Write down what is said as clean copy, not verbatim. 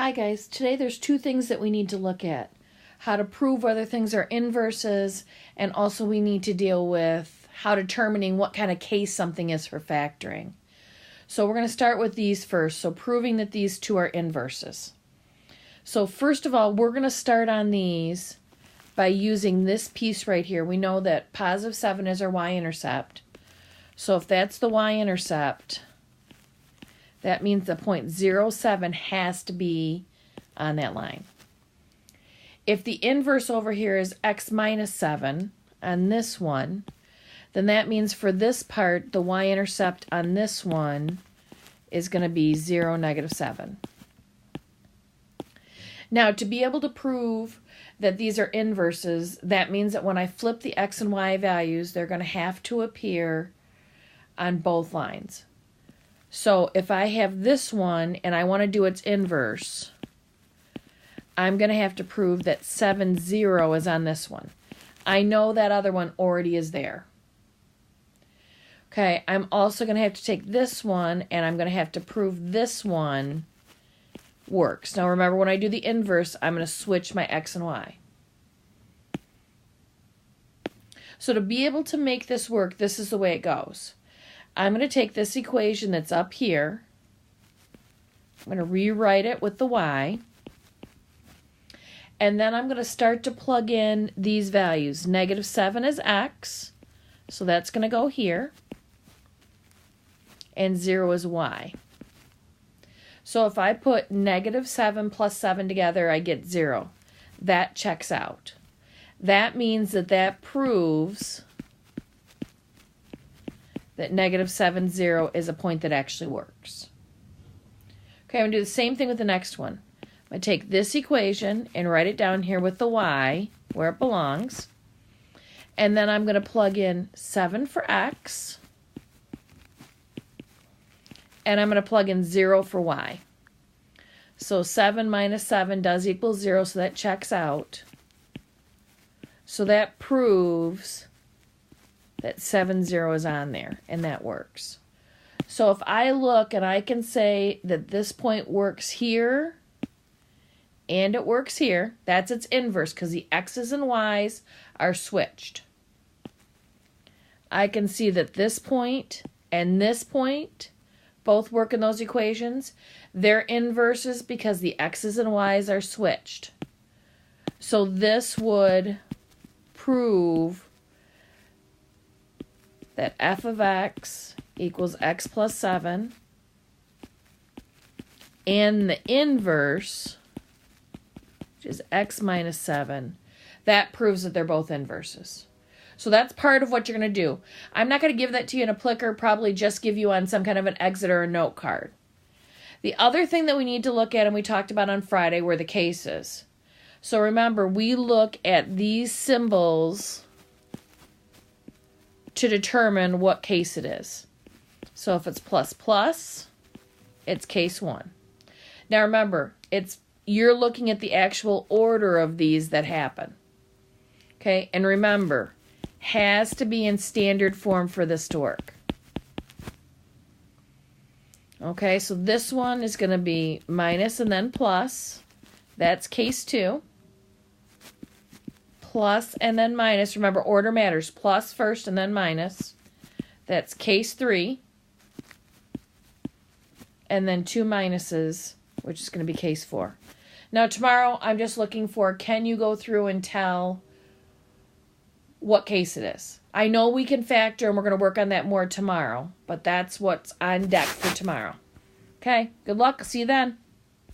Hi guys, today there's two things that we need to look at. How to prove whether things are inverses, and also we need to deal with how determining what kind of case something is for factoring. So we're going to start with these first, so proving that these two are inverses. So first of all, we're going to start on these by using this piece right here. We know that positive 7 is our y-intercept. So if that's the y-intercept, that means the point 0.07 has to be on that line. If the inverse over here is x minus 7 on this one, then that means for this part, the y-intercept on this one is going to be 0, negative 7. Now, to be able to prove that these are inverses, that means that when I flip the x and y values, they're going to have to appear on both lines. So if I have this one and I want to do its inverse, I'm going to have to prove that 7, 0 is on this one. I know that other one already is there. Okay, I'm also going to have to take this one and I'm going to have to prove this one works. Now remember, when I do the inverse, I'm going to switch my x and y. So to be able to make this work, this is the way it goes. I'm going to take this equation that's up here. I'm going to rewrite it with the y. And then I'm going to start to plug in these values. Negative 7 is x, so that's going to go here. And 0 is y. So if I put negative 7 plus 7 together, I get 0. That checks out. That means that that proves that negative 7, 0 is a point that actually works. Okay, I'm going to do the same thing with the next one. I'm going to take this equation and write it down here with the y, where it belongs. And then I'm going to plug in 7 for x. And I'm going to plug in 0 for y. So 7 minus 7 does equal 0, so that checks out. So that proves that 7, 0 is on there, and that works. So if I look and I can say that this point works here and it works here, that's its inverse because the x's and y's are switched. I can see that this point and this point both work in those equations. They're inverses because the x's and y's are switched. So this would prove that f of x equals x plus 7, and the inverse, which is x minus 7, that proves that they're both inverses. So that's part of what you're going to do. I'm not going to give that to you in a plicker, probably just give you on some kind of an exit or a note card. The other thing that we need to look at, and we talked about on Friday, were the cases. So remember, we look at these symbols to determine what case it is. So if it's plus plus, it's case 1. Now remember, you're looking at the actual order of these that happen. Okay, and remember, has to be in standard form for this to work. Okay, so this one is going to be minus and then plus. That's case 2. Plus and then minus. Remember, order matters. Plus first and then minus. That's case 3. And then 2 minuses, which is going to be case 4. Now tomorrow, I'm just looking for, can you go through and tell what case it is? I know we can factor, and we're going to work on that more tomorrow, but that's what's on deck for tomorrow. Okay, good luck. See you then.